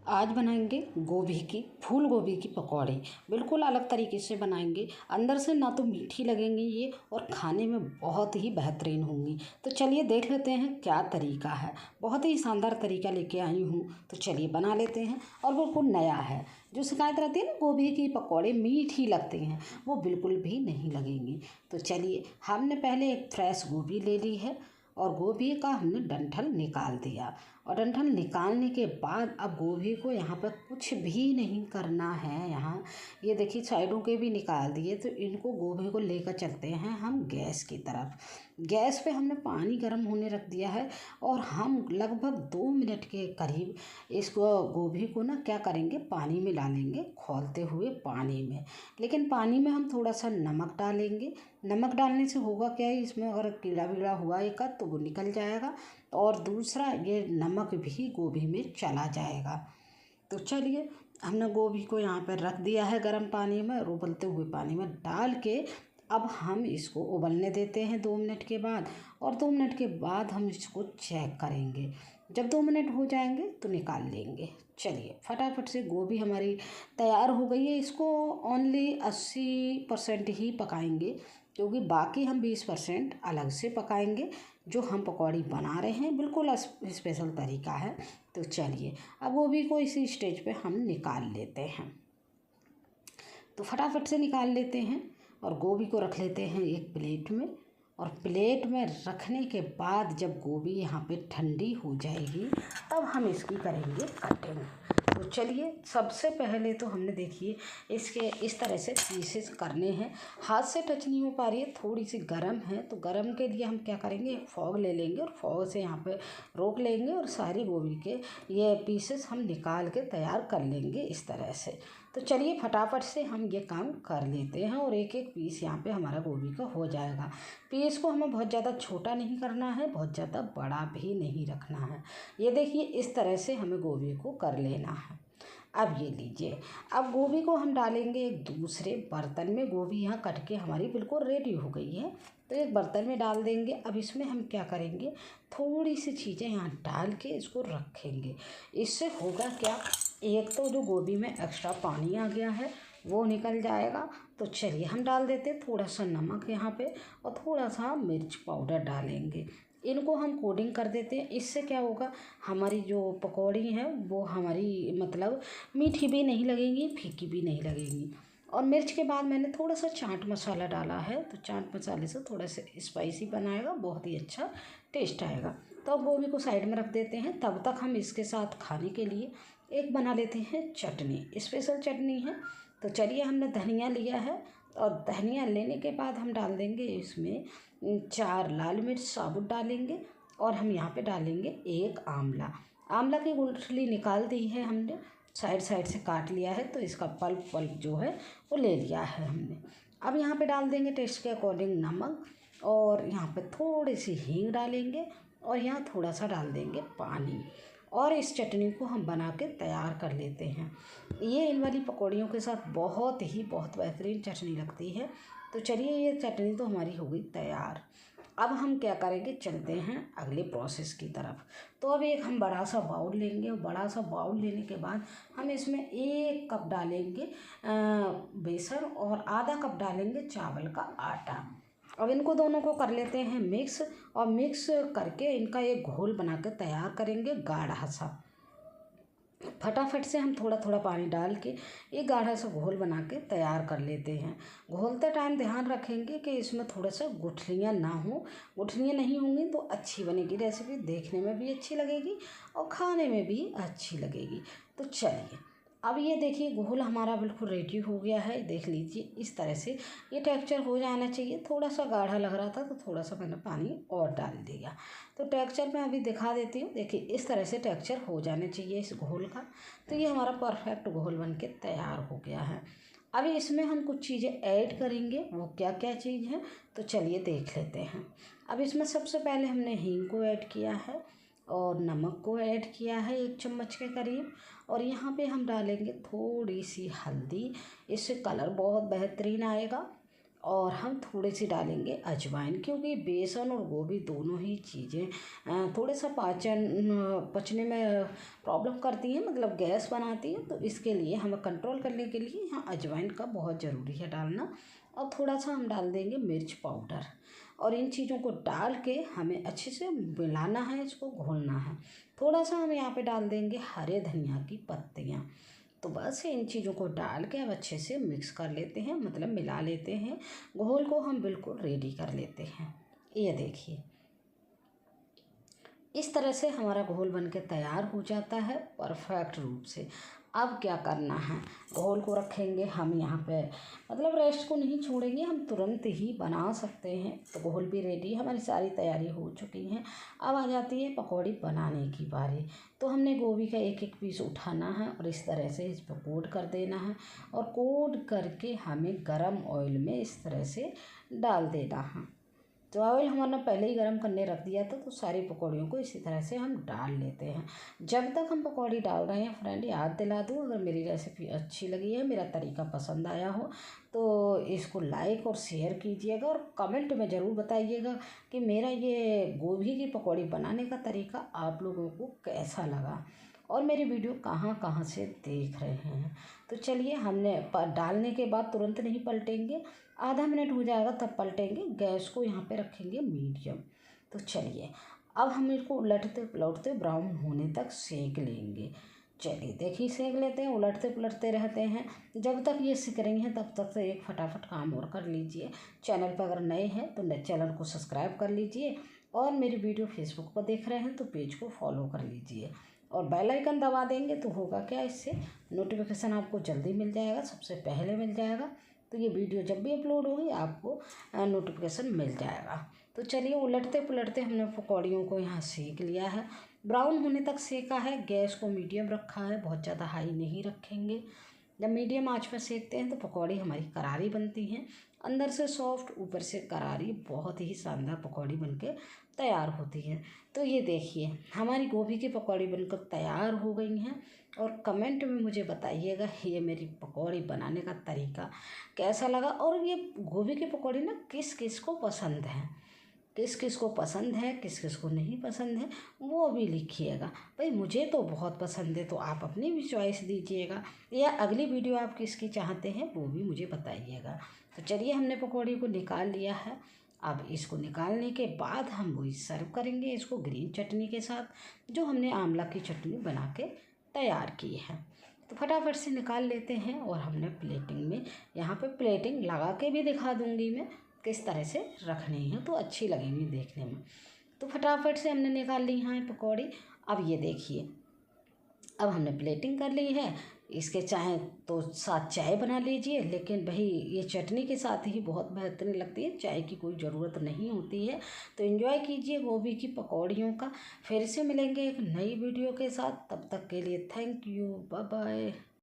आज बनाएंगे गोभी की फूल गोभी की पकौड़ी। बिल्कुल अलग तरीके से बनाएंगे। अंदर से ना तो मीठी लगेंगी ये और खाने में बहुत ही बेहतरीन होंगी। तो चलिए देख लेते हैं क्या तरीका है। बहुत ही शानदार तरीका लेके आई हूँ, तो चलिए बना लेते हैं। और बिल्कुल नया है। जो शिकायत रहती है ना गोभी की पकौड़े मीठी लगती हैं, वो बिल्कुल भी नहीं लगेंगी। तो चलिए, हमने पहले एक फ्रेश गोभी ले ली है और गोभी का हमने डंठल निकाल दिया। और डंठल निकालने के बाद अब गोभी को यहाँ पर कुछ भी नहीं करना है। यहाँ ये देखिए साइडों के भी निकाल दिए। तो इनको गोभी को लेकर चलते हैं हम गैस की तरफ। गैस पे हमने पानी गर्म होने रख दिया है और हम लगभग 2 मिनट के करीब इसको गोभी को ना क्या करेंगे, पानी में डालेंगे, खौलते हुए पानी में। लेकिन पानी में हम थोड़ा सा नमक डालेंगे। नमक डालने से होगा क्या है, इसमें अगर कीड़ा वीड़ा हुआ एक आध तो वो निकल जाएगा और दूसरा ये नमक भी गोभी में चला जाएगा। तो चलिए, हमने गोभी को यहाँ पर रख दिया है गर्म पानी में और उबलते हुए पानी में डाल के अब हम इसको उबलने देते हैं 2 मिनट के बाद। और 2 मिनट के बाद हम इसको चेक करेंगे। जब 2 मिनट हो जाएंगे तो निकाल लेंगे। चलिए फटाफट से गोभी हमारी तैयार हो गई है। इसको ओनली 80% ही पकाएंगे, क्योंकि बाकी हम 20% अलग से पकाएंगे। जो हम पकौड़ी बना रहे हैं बिल्कुल स्पेशल तरीका है। तो चलिए, अब गोभी को इसी स्टेज पे हम निकाल लेते हैं। तो फटाफट से निकाल लेते हैं और गोभी को रख लेते हैं एक प्लेट में। और प्लेट में रखने के बाद जब गोभी यहाँ पे ठंडी हो जाएगी तब हम इसकी करेंगे कटिंग। तो चलिए, सबसे पहले तो हमने देखिए इसके इस तरह से पीसेस करने हैं। हाथ से टच नहीं हो पा रही है, थोड़ी सी गर्म है। तो गर्म के लिए हम क्या करेंगे, एक फॉग ले लेंगे और फॉग से यहाँ पे रोक लेंगे और सारी गोभी के ये पीसेस हम निकाल के तैयार कर लेंगे इस तरह से। तो चलिए फटाफट से हम ये काम कर लेते हैं और एक एक पीस यहाँ पे हमारा गोभी का हो जाएगा। पीस को हमें बहुत ज़्यादा छोटा नहीं करना है, बहुत ज़्यादा बड़ा भी नहीं रखना है। ये देखिए इस तरह से हमें गोभी को कर लेना है। अब ये लीजिए, अब गोभी को हम डालेंगे एक दूसरे बर्तन में। गोभी यहाँ कट के हमारी बिल्कुल रेडी हो गई है, तो एक बर्तन में डाल देंगे। अब इसमें हम क्या करेंगे, थोड़ी सी चीज़ें यहाँ डाल के इसको रखेंगे। इससे होगा क्या, एक तो जो गोभी में एक्स्ट्रा पानी आ गया है वो निकल जाएगा। तो चलिए हम डाल देते हैं थोड़ा सा नमक यहाँ पे और थोड़ा सा मिर्च पाउडर डालेंगे। इनको हम कोटिंग कर देते हैं। इससे क्या होगा, हमारी जो पकौड़ी है वो हमारी मतलब मीठी भी नहीं लगेंगी, फीकी भी नहीं लगेंगी। और मिर्च के बाद मैंने थोड़ा सा चाट मसाला डाला है, तो चाट मसाले से थोड़ा सा स्पाइसी बनाएगा, बहुत ही अच्छा टेस्ट आएगा। तो अब गोभी को साइड में रख देते हैं। तब तक हम इसके साथ खाने के लिए एक बना लेते हैं चटनी। स्पेशल चटनी है। तो चलिए, हमने धनिया लिया है और धनिया लेने के बाद हम डाल देंगे इसमें 4 लाल मिर्च साबुत डालेंगे। और हम यहाँ पे डालेंगे एक आंवला। आंवला की गुठली निकाल दी है हमने, साइड साइड से काट लिया है। तो इसका पल्प जो है वो ले लिया है हमने। अब यहाँ पे डाल देंगे टेस्ट के अकॉर्डिंग नमक और यहाँ पे थोड़ी सी हींग डालेंगे और यहाँ थोड़ा सा डाल देंगे पानी। और इस चटनी को हम बना के तैयार कर लेते हैं। ये इन वाली पकौड़ियों के साथ बहुत बेहतरीन चटनी लगती है। तो चलिए, ये चटनी तो हमारी हो गई तैयार। अब हम क्या करेंगे, चलते हैं अगले प्रोसेस की तरफ। तो अब एक हम बड़ा सा बाउल लेंगे और बड़ा सा बाउल लेने के बाद हम इसमें 1 कप डालेंगे बेसन और आधा कप डालेंगे चावल का आटा। अब इनको दोनों को कर लेते हैं मिक्स। और मिक्स करके इनका एक घोल बना के तैयार करेंगे गाढ़ा सा। फटाफट से हम थोड़ा थोड़ा पानी डाल के एक गाढ़ा सा घोल बना के तैयार कर लेते हैं। घोलते टाइम ध्यान रखेंगे कि इसमें थोड़ा सा गुठलियाँ ना हो। गुठलियाँ नहीं होंगी तो अच्छी बनेगी रेसिपी, देखने में भी अच्छी लगेगी और खाने में भी अच्छी लगेगी। तो चलिए, अब ये देखिए घोल हमारा बिल्कुल रेडी हो गया है। देख लीजिए इस तरह से ये टेक्सचर हो जाना चाहिए। थोड़ा सा गाढ़ा लग रहा था तो थोड़ा सा मैंने पानी और डाल दिया। तो टेक्सचर मैं अभी दिखा देती हूँ। देखिए इस तरह से टेक्सचर हो जाना चाहिए इस घोल का। तो ये हमारा परफेक्ट घोल बन के तैयार हो गया है। अभी इसमें हम कुछ चीज़ें ऐड करेंगे, वो क्या क्या चीज़ है तो चलिए देख लेते हैं। अब इसमें सबसे पहले हमने हींग को ऐड किया है और नमक को ऐड किया है 1 चम्मच के करीब। और यहाँ पे हम डालेंगे थोड़ी सी हल्दी, इससे कलर बहुत बेहतरीन आएगा। और हम थोड़ी सी डालेंगे अजवाइन, क्योंकि बेसन और गोभी दोनों ही चीज़ें थोड़े सा पचने में प्रॉब्लम करती हैं, मतलब गैस बनाती हैं। तो इसके लिए हमें कंट्रोल करने के लिए यहाँ अजवाइन का बहुत ज़रूरी है डालना। और थोड़ा सा हम डाल देंगे मिर्च पाउडर, और इन चीज़ों को डाल के हमें अच्छे से मिलाना है, इसको घोलना है। थोड़ा सा हम यहाँ पे डाल देंगे हरे धनिया की पत्तियाँ। तो बस इन चीज़ों को डाल के अब अच्छे से मिक्स कर लेते हैं, मतलब मिला लेते हैं। घोल को हम बिल्कुल रेडी कर लेते हैं। ये देखिए, इस तरह से हमारा घोल बन के तैयार हो जाता है परफेक्ट रूप से। अब क्या करना है, घोल को रखेंगे हम यहाँ पे, मतलब रेस्ट को नहीं छोड़ेंगे, हम तुरंत ही बना सकते हैं। तो घोल भी रेडी, हमारी सारी तैयारी हो चुकी है। अब आ जाती है पकौड़ी बनाने की बारी। तो हमने गोभी का एक एक पीस उठाना है और इस तरह से इस पर कोट कर देना है, और कोट करके हमें गरम ऑयल में इस तरह से डाल देना है। तो ऑयल हमारा पहले ही गर्म करने रख दिया था, तो सारी पकौड़ियों को इसी तरह से हम डाल लेते हैं। जब तक हम पकौड़ी डाल रहे हैं फ्रेंड, याद दिला दूँ, अगर मेरी रेसिपी अच्छी लगी है, मेरा तरीका पसंद आया हो, तो इसको लाइक और शेयर कीजिएगा, और कमेंट में ज़रूर बताइएगा कि मेरा ये गोभी की पकौड़ी बनाने का तरीका आप लोगों को कैसा लगा, और मेरी वीडियो कहाँ कहाँ से देख रहे हैं। तो चलिए, हमने डालने के बाद तुरंत नहीं पलटेंगे, आधा मिनट हो जाएगा तब पलटेंगे। गैस को यहाँ पे रखेंगे मीडियम। तो चलिए, अब हम इसको उलटते पलटते ब्राउन होने तक सेक लेंगे। चलिए देखिए, सेक लेते हैं, उलटते पलटते रहते हैं जब तक ये सिक रही हैं। तब तक तो एक फटाफट काम और कर लीजिए। चैनल पर अगर नए हैं तो चैनल को सब्सक्राइब कर लीजिए, और मेरी वीडियो फेसबुक पर देख रहे हैं तो पेज को फॉलो कर लीजिए, और बेल आइकन दबा देंगे तो होगा क्या, इससे नोटिफिकेशन आपको जल्दी मिल जाएगा, सबसे पहले मिल जाएगा। तो ये वीडियो जब भी अपलोड होगी आपको नोटिफिकेशन मिल जाएगा। तो चलिए, उलटते पुलटते हमने पकौड़ियों को यहाँ सेक लिया है, ब्राउन होने तक सेका है। गैस को मीडियम रखा है, बहुत ज़्यादा हाई नहीं रखेंगे। जब मीडियम आंच पर सेकते हैं तो पकौड़ी हमारी करारी बनती हैं, अंदर से सॉफ्ट ऊपर से करारी, बहुत ही शानदार पकौड़ी बनके तैयार होती है। तो ये देखिए, हमारी गोभी की पकौड़ी बनकर तैयार हो गई हैं, और कमेंट में मुझे बताइएगा ये मेरी पकौड़ी बनाने का तरीका कैसा लगा, और ये गोभी की पकौड़ी ना किस किस को पसंद है, किस किस को पसंद है, किस किस को नहीं पसंद है, वो भी लिखिएगा। भाई मुझे तो बहुत पसंद है, तो आप अपनी भी चॉइस दीजिएगा, या अगली वीडियो आप किसकी चाहते हैं वो भी मुझे बताइएगा। तो चलिए, हमने पकौड़ी को निकाल लिया है। अब इसको निकालने के बाद हम वही सर्व करेंगे इसको ग्रीन चटनी के साथ, जो हमने आंवला की चटनी बना के तैयार की है। तो फटाफट से निकाल लेते हैं, और हमने प्लेटिंग में, यहाँ पे प्लेटिंग लगा के भी दिखा दूँगी मैं किस तरह से रखनी है, तो अच्छी लगेंगी देखने में। तो फटाफट से हमने निकाल ली यहाँ पकौड़ी। अब ये देखिए, अब हमने प्लेटिंग कर ली है। इसके चाहे तो साथ चाय बना लीजिए, लेकिन भाई ये चटनी के साथ ही बहुत बेहतरीन लगती है, चाय की कोई ज़रूरत नहीं होती है। तो एंजॉय कीजिए गोभी की पकौड़ियों का। फिर से मिलेंगे एक नई वीडियो के साथ, तब तक के लिए थैंक यू, बाय बाय।